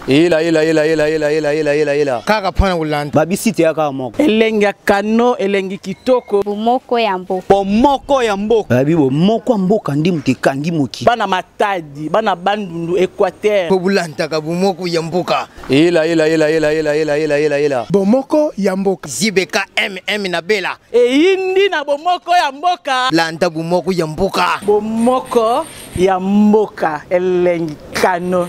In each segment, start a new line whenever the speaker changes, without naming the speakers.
Ila.
Kaka pana ulanda.
Babisite ya kaka moko.
Elengi kano, elengi kitoko.
Bomoko ya mboka.
Bomoko ya mboka. Babi bomoko ya mboka ndi mukekandi muki.
Bana Matadi, bana Bandundu, Équateur.
Bobulanda ka bomoko ya mboka.
Ila.
Bomoko ya mboka. Zibeka MM na Bela.
Indi na bomoko ya mboka.
Landa bomoko ya mboka.
Bomoko ya mboka, elengi kano.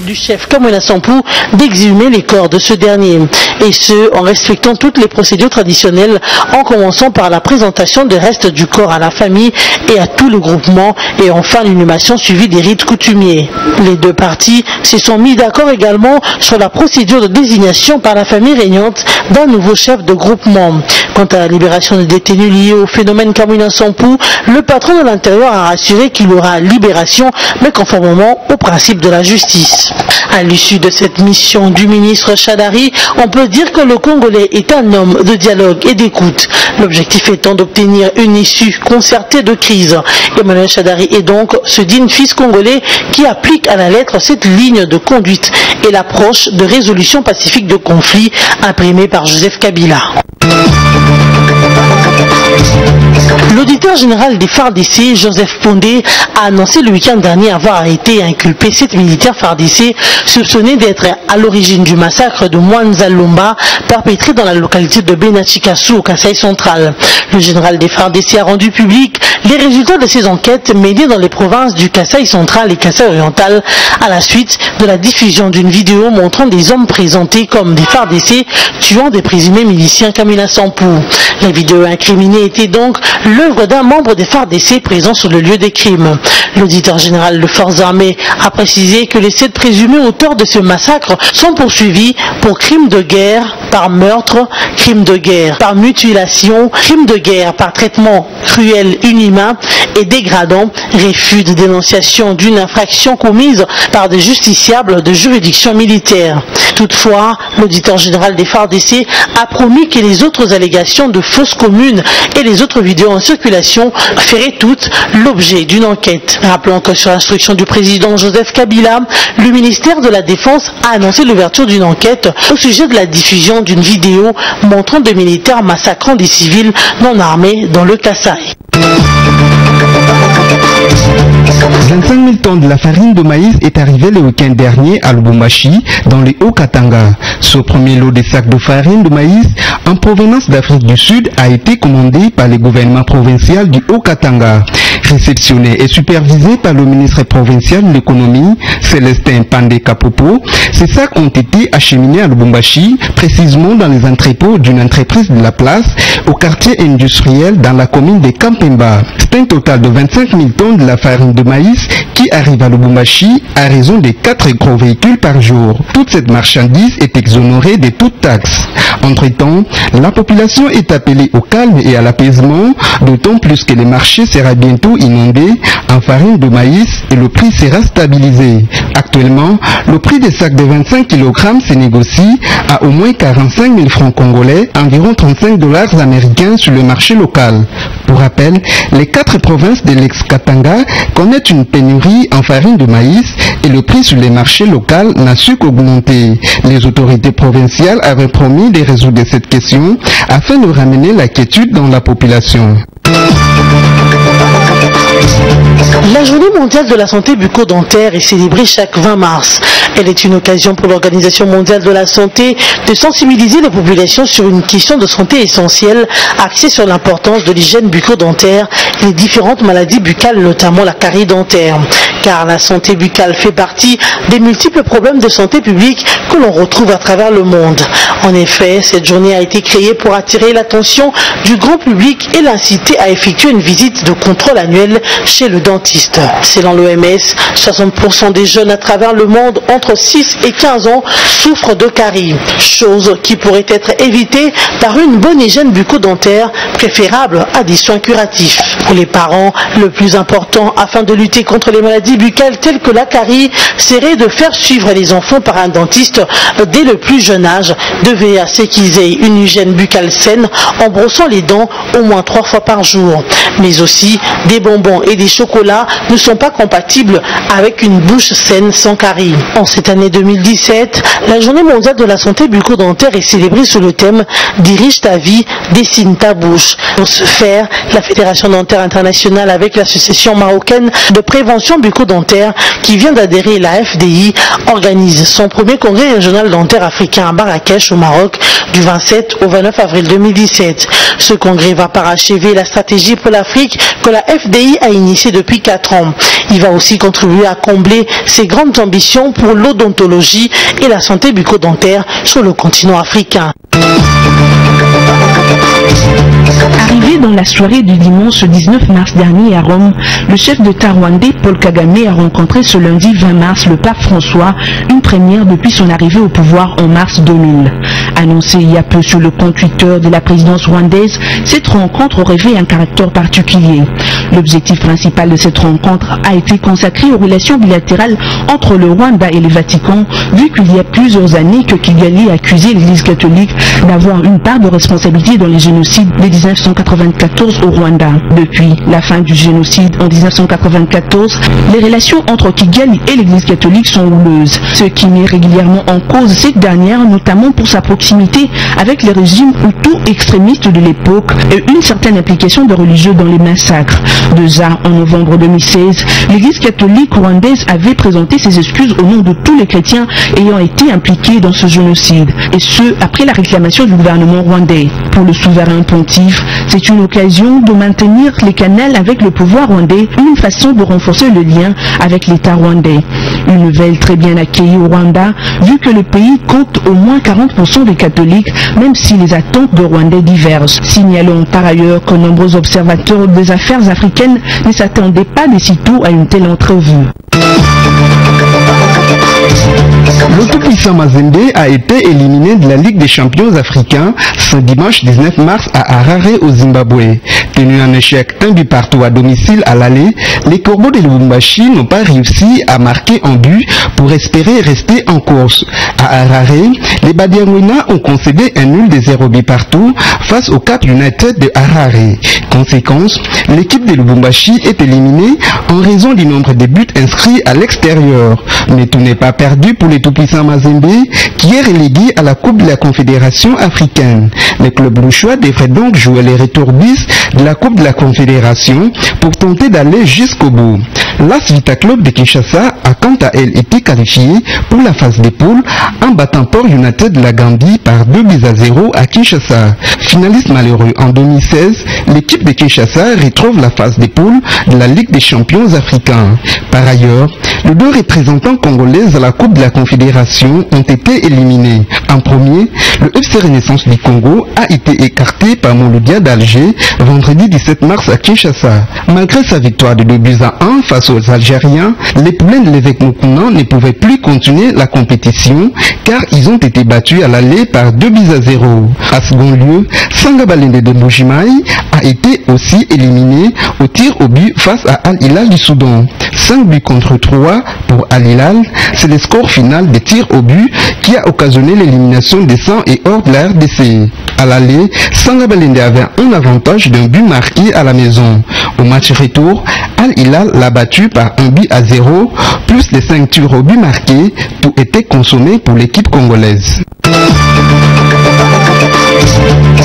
Du chef Kamwina Sampou d'exhumer les corps de ce dernier, et ce en respectant toutes les procédures traditionnelles, en commençant par la présentation des restes du corps à la famille et à tout le groupement, et enfin l'inhumation suivie des rites coutumiers. Les deux parties se sont mis d'accord également sur la procédure de désignation par la famille régnante d'un nouveau chef de groupement. Quant à la libération des détenus liés au phénomène Kamwina Sampou, le patron de l'Intérieur a rassuré qu'il y aura libération, mais conformément au principe de la justice. À l'issue de cette mission du ministre Chadari, on peut dire que le Congolais est un homme de dialogue et d'écoute. L'objectif étant d'obtenir une issue concertée de crise. Emmanuel Chadari est donc ce digne fils congolais qui applique à la lettre cette ligne de conduite et l'approche de résolution pacifique de conflits imprimée par Joseph Kabila. L'auditeur général des FARDC, Joseph Pondé, a annoncé le week-end dernier avoir arrêté et inculpé 7 militaires FARDC soupçonnés d'être à l'origine du massacre de Mwanza Lomba perpétré dans la localité de Benachikasu au Kasaï central. Le général des FARDC a rendu public les résultats de ces enquêtes menées dans les provinces du Kasaï central et Kasaï oriental à la suite de la diffusion d'une vidéo montrant des hommes présentés comme des FARDC tuant des présumés miliciens Kamwina Sampou. La vidéo incriminée était donc l'œuvre d'un membre des FARDC présent sur le lieu des crimes. L'auditeur général de Forces armées a précisé que les 7 présumés auteurs de ce massacre sont poursuivis pour crimes de guerre par meurtre, crimes de guerre par mutilation, crimes de guerre par traitement cruel, inhumain et dégradant, refus de dénonciation d'une infraction commise par des justiciables de juridiction militaire. Toutefois, l'auditeur général des FARDC a promis que les autres allégations de fausses communes et les autres vidéos en circulation feraient toutes l'objet d'une enquête. Rappelons que sur l'instruction du président Joseph Kabila, le ministère de la Défense a annoncé l'ouverture d'une enquête au sujet de la diffusion d'une vidéo montrant des militaires massacrant des civils non armés dans le Kasaï.
25 000 tonnes de la farine de maïs est arrivée le week-end dernier à Lubumbashi, dans les Hauts-Katanga. Ce premier lot de sacs de farine de maïs en provenance d'Afrique du Sud a été commandé par le gouvernement provincial du Haut-Katanga. Réceptionné et supervisé par le ministre provincial de l'économie, Célestin Pandé Kapopo, ces sacs ont été acheminés à Lubumbashi, précisément dans les entrepôts d'une entreprise de la place, au quartier industriel dans la commune de Kampemba. C'est un total de 25 000 tonnes de la farine de maïs qui arrive à Lubumbashi à raison de 4 gros véhicules par jour. Toute cette marchandise est exonérée de toute taxe. Entre-temps, la population est appelée au calme et à l'apaisement, d'autant plus que le marché sera bientôt inondé en farine de maïs et le prix sera stabilisé. Actuellement, le prix des sacs de 25 kg se négocie à au moins 45 000 francs congolais, environ 35 $ américains sur le marché local. Pour rappel, les 4 provinces de l'ex-Katanga connaissent une pénurie en farine de maïs et le prix sur les marchés locaux n'a su qu'augmenter. Les autorités provinciales avaient promis de résoudre cette question afin de ramener la quiétude dans la population.
La journée mondiale de la santé bucco-dentaire est célébrée chaque 20 mars. Elle est une occasion pour l'Organisation mondiale de la santé de sensibiliser la population sur une question de santé essentielle axée sur l'importance de l'hygiène bucco-dentaire et les différentes maladies buccales, notamment la carie dentaire. Car la santé buccale fait partie des multiples problèmes de santé publique que l'on retrouve à travers le monde. En effet, cette journée a été créée pour attirer l'attention du grand public et l'inciter à effectuer une visite de contrôle annuel chez le dentiste. Selon l'OMS, 60% des jeunes à travers le monde entre 6 et 15 ans souffrent de caries, chose qui pourrait être évitée par une bonne hygiène bucco-dentaire préférable à des soins curatifs. Pour les parents, le plus important afin de lutter contre les maladies buccales telles que la carie serait de faire suivre les enfants par un dentiste dès le plus jeune âge, de veiller à ce qu'ils aient une hygiène buccale saine en brossant les dents au moins 3 fois par jour. Mais aussi, des bonbons et des chocolats ne sont pas compatibles avec une bouche saine sans carie. En cette année 2017, la journée mondiale de la santé bucco-dentaire est célébrée sous le thème « Dirige ta vie, dessine ta bouche ». Pour ce faire, la Fédération dentaire internationale avec l'association marocaine de prévention bucco-dentaire qui vient d'adhérer, la FDI, organise son premier congrès régional dentaire africain à Marrakech au Maroc du 27 au 29 avril 2017. Ce congrès va parachever la stratégie pour l'Afrique que la FDI a initiée depuis 4 ans. Il va aussi contribuer à combler ses grandes ambitions pour l'odontologie et la santé bucco-dentaire sur le continent africain.
Arrivé dans la soirée du dimanche 19 mars dernier à Rome, le chef d'État rwandais Paul Kagame a rencontré ce lundi 20 mars le pape François, une première depuis son arrivée au pouvoir en mars 2000. Annoncé il y a peu sur le compte Twitter de la présidence rwandaise, cette rencontre revêt un caractère particulier. L'objectif principal de cette rencontre a été consacré aux relations bilatérales entre le Rwanda et le Vatican, vu qu'il y a plusieurs années que Kigali a accusé l'Église catholique d'avoir une part de responsabilité dans les génocides de 1994 au Rwanda. Depuis la fin du génocide en 1994, les relations entre Kigali et l'Église catholique sont houleuses, ce qui met régulièrement en cause cette dernière, notamment pour sa proximité avec les régimes hutus extrémistes de l'époque et une certaine implication de religieux dans les massacres. Déjà en novembre 2016, l'Église catholique rwandaise avait présenté ses excuses au nom de tous les chrétiens ayant été impliqués dans ce génocide, et ce après la réclamation du gouvernement rwandais. Pour le souverain pontife, c'est une occasion de maintenir les canaux avec le pouvoir rwandais, une façon de renforcer le lien avec l'État rwandais. Une nouvelle très bien accueillie au Rwanda, vu que le pays compte au moins 40% des catholiques, même si les attentes de Rwandais divergent. Signalons par ailleurs que nombreux observateurs des affaires africaines ne s'attendaient pas de sitôt à une telle entrevue.
Le tout-puissant Mazembe a été éliminé de la Ligue des champions africains ce dimanche 19 mars à Harare au Zimbabwe. Tenu en échec 1 but partout à domicile à l'aller, les Corbeaux de Lubumbashi n'ont pas réussi à marquer un but pour espérer rester en course. À Harare, les Badiangwina ont concédé un nul de 0 but partout face au Cap United de Harare. Conséquence, l'équipe de Lubumbashi est éliminée en raison du nombre de buts inscrits à l'extérieur. Mais tout n'est pas perdu pour les tout-puissants Mazembe qui est relégué à la Coupe de la Confédération africaine. Le club louchois devrait donc jouer les retours bis de la Coupe de la Confédération pour tenter d'aller jusqu'au bout. L'As Vita Club de Kinshasa a quant à elle été qualifié pour la phase des poules en battant Port United de la Gambie par 2-0 à Kinshasa. Finaliste malheureux en 2016, l'équipe de Kinshasa retrouve la phase des poules de la Ligue des champions africains. Par ailleurs, les 2 représentants congolais à la Coupe de la Confédération ont été éliminés. En premier, le FC Renaissance du Congo a été écarté par Mouloudia d'Alger vendredi 17 mars à Kinshasa. Malgré sa victoire de 2-1 face aux Algériens, les poulains de l'évêque Mukuna ne pouvaient plus continuer la compétition car ils ont été battus à l'aller par 2-0. À second lieu, Sangabalende de Mbujimaï a été aussi éliminé au tir au but face à Al Hilal du Soudan. 5 buts contre 3 pour Al Hilal, c'est le score final des tirs au but qui a occasionné l'élimination des 100 et hors de la RDC. À l'aller, Sangabalende avait un avantage d'un but marqué à la maison. Au match retour, Al Hilal l'a battu par 1-0, plus les 5 tirs au but marqués, tout était consommé pour l'équipe congolaise.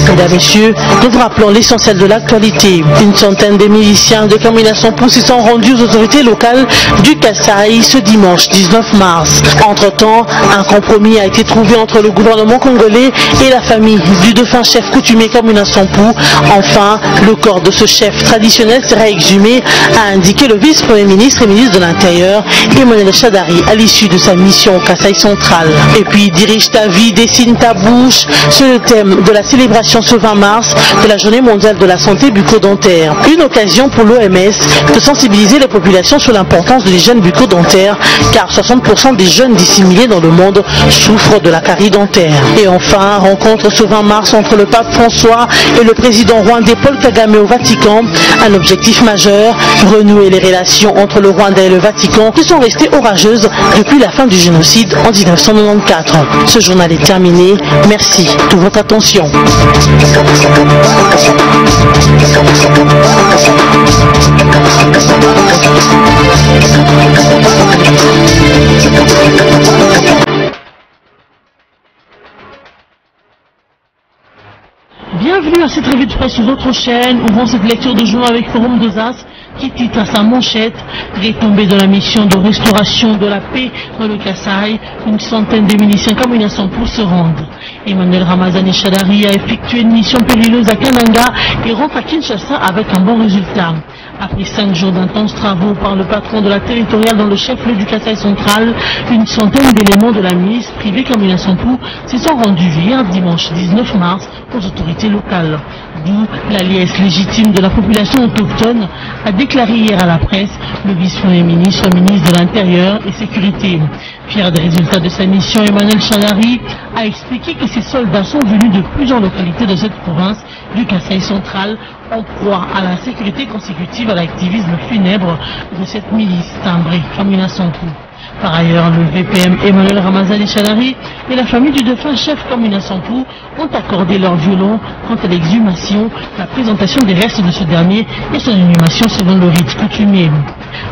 Mesdames, Messieurs, nous vous rappelons l'essentiel de l'actualité. Une centaine de miliciens de Camination Pousse se sont rendus aux autorités locales du Kasaï ce dimanche 19 mars. Entre-temps, un compromis a été trouvé entre le gouvernement congolais et la famille du défunt chef coutumier Camination Pousse. Enfin, le corps de ce chef traditionnel sera exhumé, a indiqué le vice-premier ministre et ministre de l'Intérieur, Emmanuel Chadari, à l'issue de sa mission au Kasaï central. Et puis, dirige ta vie, dessine ta bouche, c'est le thème de la célébration célébration ce 20 mars de la Journée mondiale de la santé bucco-dentaire. Une occasion pour l'OMS de sensibiliser les populations sur l'importance de l'hygiène bucco-dentaire, car 60% des jeunes disséminés dans le monde souffrent de la carie dentaire. Et enfin, rencontre ce 20 mars entre le pape François et le président rwandais Paul Kagame au Vatican. Un objectif majeur, renouer les relations entre le Rwanda et le Vatican qui sont restées orageuses depuis la fin du génocide en 1994. Ce journal est terminé. Merci de votre attention. Bienvenue à cette revue de presse sur votre chaîne. Ouvrons cette lecture de journal avec Forum des As qui titre à sa manchette retombée de la mission de restauration de la paix dans le Kasaï. Une centaine de miliciens camerounais pour se rendre. Emmanuel Ramazani Chadari a effectué une mission périleuse à Kananga et rentre à Kinshasa avec un bon résultat. Après 5 jours d'intenses travaux par le patron de la territoriale dans le chef-lieu du Kasaï central, une centaine d'éléments de la milice privée Kamina Sampou se sont rendus hier dimanche 19 mars aux autorités locales. D'où l'alliance légitime de la population autochtone, a déclaré hier à la presse le vice-premier ministre, ministre de l'Intérieur et Sécurité. Fier des résultats de sa mission, Emmanuel Chadari a expliqué que ces soldats sont venus de plusieurs localités de cette province du Kasaï central en proie à la sécurité consécutive à l'activisme funèbre de cette milice timbrée Kamina Sampou. Par ailleurs, le VPM Emmanuel Ramazani Chadari et la famille du défunt chef Kamina Sampou ont accordé leur violon quant à l'exhumation, la présentation des restes de ce dernier et son inhumation selon le rite coutumier.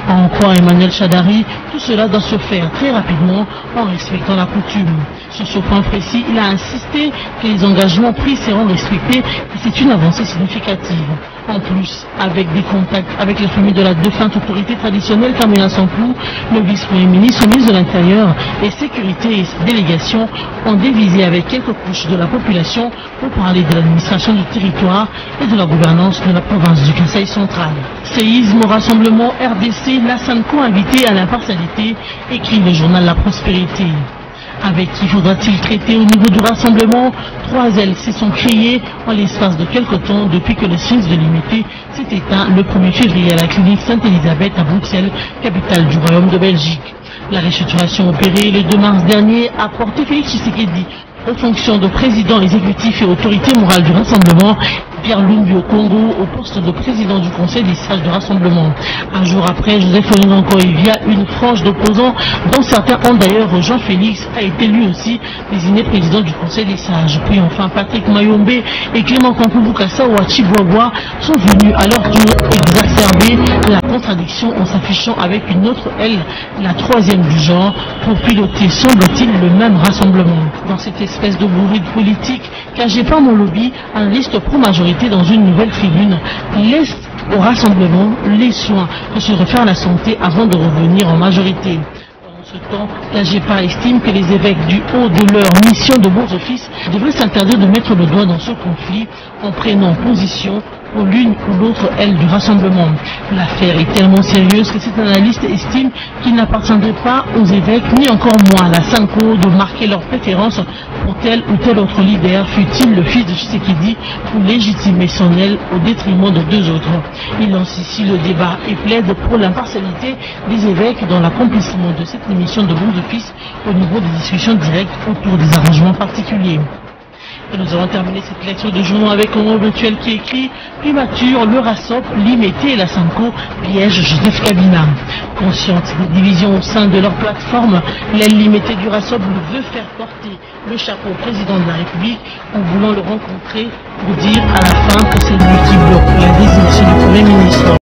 En croit Emmanuel Chadari, tout cela doit se faire très rapidement en respectant la coutume. Sur ce point précis, il a insisté que les engagements pris seront respectés et c'est une avancée significative. En plus, avec des contacts avec les familles de la défunte autorité traditionnelle Kamina Sampou, le vice-premier ministre, ministre de l'Intérieur et Sécurité et sa délégation ont dévisé avec quelques couches de la population pour parler de l'administration du territoire et de la gouvernance de la province du Kasaï central. Séisme au rassemblement RDC, la Sanko invité à l'impartialité, écrit le journal La Prospérité. Avec qui faudra-t-il traiter au niveau du rassemblement? 3 ailes se sont créées en l'espace de quelques temps depuis que le Sphinx de l'Unité s'est éteint le 1er février à la clinique Sainte-Élisabeth à Bruxelles, capitale du Royaume de Belgique. La restructuration opérée le 2 mars dernier a porté Félix Tshisekedi aux fonctions de président exécutif et autorité morale du rassemblement, Pierre Lumbi au Congo au poste de président du conseil des sages de rassemblement. Un jour après, Joseph Olingankoy, une frange d'opposants dont certains ont d'ailleurs rejoint Félix, a été lui aussi désigné président du conseil des sages. Puis enfin, Patrick Mayombe et Clément Kampou-Bukassa ou Achibouaboua sont venus à leur tour exacerber la contradiction en s'affichant avec une autre aile, la 3e du genre, pour piloter, semble-t-il, le même rassemblement. Dans cette espèce de bourride politique, cagé par mon lobby, analyste pro-majorité dans une nouvelle tribune laisse au rassemblement les soins de se refaire la santé avant de revenir en majorité. Pendant ce temps, la GEPA estime que les évêques du haut de leur mission de bons offices devraient s'interdire de mettre le doigt dans ce conflit en prenant position pour l'une ou l'autre aile du rassemblement. L'affaire est tellement sérieuse que cet analyste estime qu'il n'appartiendrait pas aux évêques, ni encore moins à la Sanko, de marquer leur préférence pour tel ou tel autre leader, fût-il le fils de Tshisekedi, ou légitimer son aile au détriment de 2 autres. Il lance ici le débat et plaide pour l'impartialité des évêques dans l'accomplissement de cette émission de bons offices au niveau des discussions directes autour des arrangements particuliers. Et nous avons terminé cette lecture de journaux avec un mot virtuel qui écrit Primature, le RASOP, l'IMET et la Sanko piège Joseph Kabila. Consciente des divisions au sein de leur plateforme, l'aile limitée du RASOP veut faire porter le chapeau au président de la République en voulant le rencontrer pour dire à la fin que c'est lui qui bloque la désignation du Premier ministre.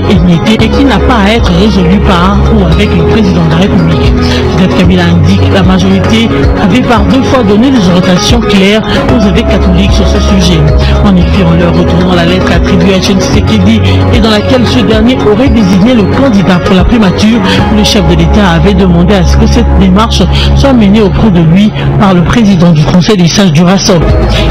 conflit hérité et qui n'a pas à être résolu par ou avec le président de la République. Joseph Kabila indique que la majorité avait par 2 fois donné des orientations claires aux évêques catholiques sur ce sujet. En effet, en leur retournant la lettre attribuée à Etienne Tshisekedi et dans laquelle ce dernier aurait désigné le candidat pour la primature, le chef de l'État avait demandé à ce que cette démarche soit menée auprès de lui par le président du Conseil des sages du RASOP.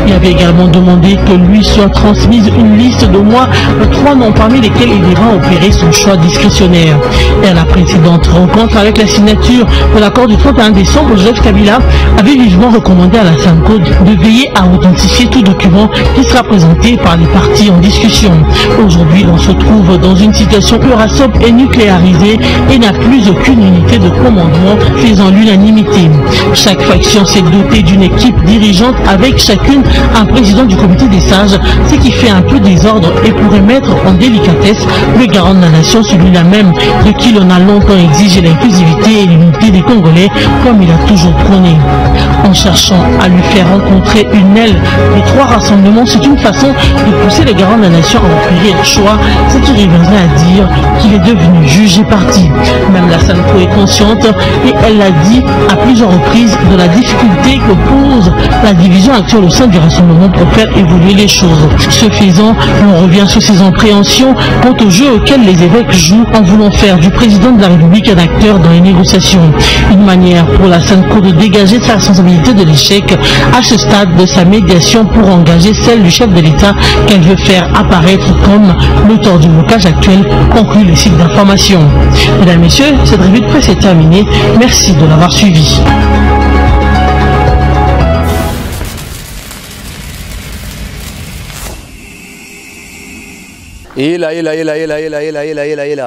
Il avait également demandé que lui soit transmise une liste d'au moins 3 noms parmi lesquels il devra opérer son choix discrétionnaire. Et à la précédente rencontre avec la signature de l'accord du 31 décembre, Joseph Kabila avait vivement recommandé à la SANCO de veiller à authentifier tout document qui sera présenté par les parties en discussion. Aujourd'hui, on se trouve dans une situation où RASOP est nucléarisée et n'a plus aucune unité de commandement faisant l'unanimité. Chaque faction s'est dotée d'une équipe dirigeante avec chacune un président du comité des sages, ce qui fait un peu désordre et pourrait mettre en délicatesse le garant de la nation, celui-là même de qui l'on a longtemps exigé l'inclusivité et l'unité des Congolais comme il a toujours prôné. En cherchant à lui faire rencontrer une aile des 3 rassemblements, c'est une façon de pousser les garants de la nation à opérer le choix, ce qui reviendrait à dire qu'il est devenu juge et parti. Même la SANCO est consciente et elle l'a dit à plusieurs reprises de la difficulté que pose la division actuelle au sein du rassemblement pour faire évoluer les choses. Ce faisant, on revient sur ces appréhensions quant au jeu auquel les évêques jouent en voulant faire du président de la République un acteur dans les négociations. Une manière pour la SANCO de dégager sa responsabilité de l'échec à ce stade de sa médiation pour engager celle du chef de l'État qu'elle veut faire apparaître comme l'auteur du blocage actuel, conclut le site d'information. Mesdames, Messieurs, cette revue de presse est terminée. Merci de l'avoir suivi.
Ela.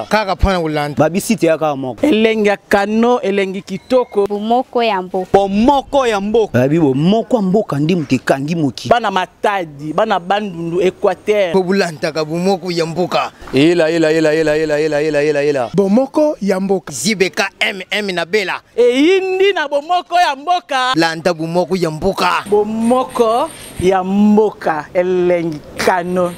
Kaka pana ulanda.
Babisite ya kaka moko.
Elengi ya kano, elengi kitoko.
Bomoko ya mboka.
Bomoko ya mboka. Babi bomoko ya mboka ndi mutekangi moki.
Bana Matadi, bana Bandundu, Équateur.
Po bulanda ka bomoko ya mboka.
Ela.
Bomoko ya mboka. Zibeka na Bela.
Eyindi na bomoko ya mboka.
Landa bomoko ya mboka.
Bomoko ya mboka, elengi kano.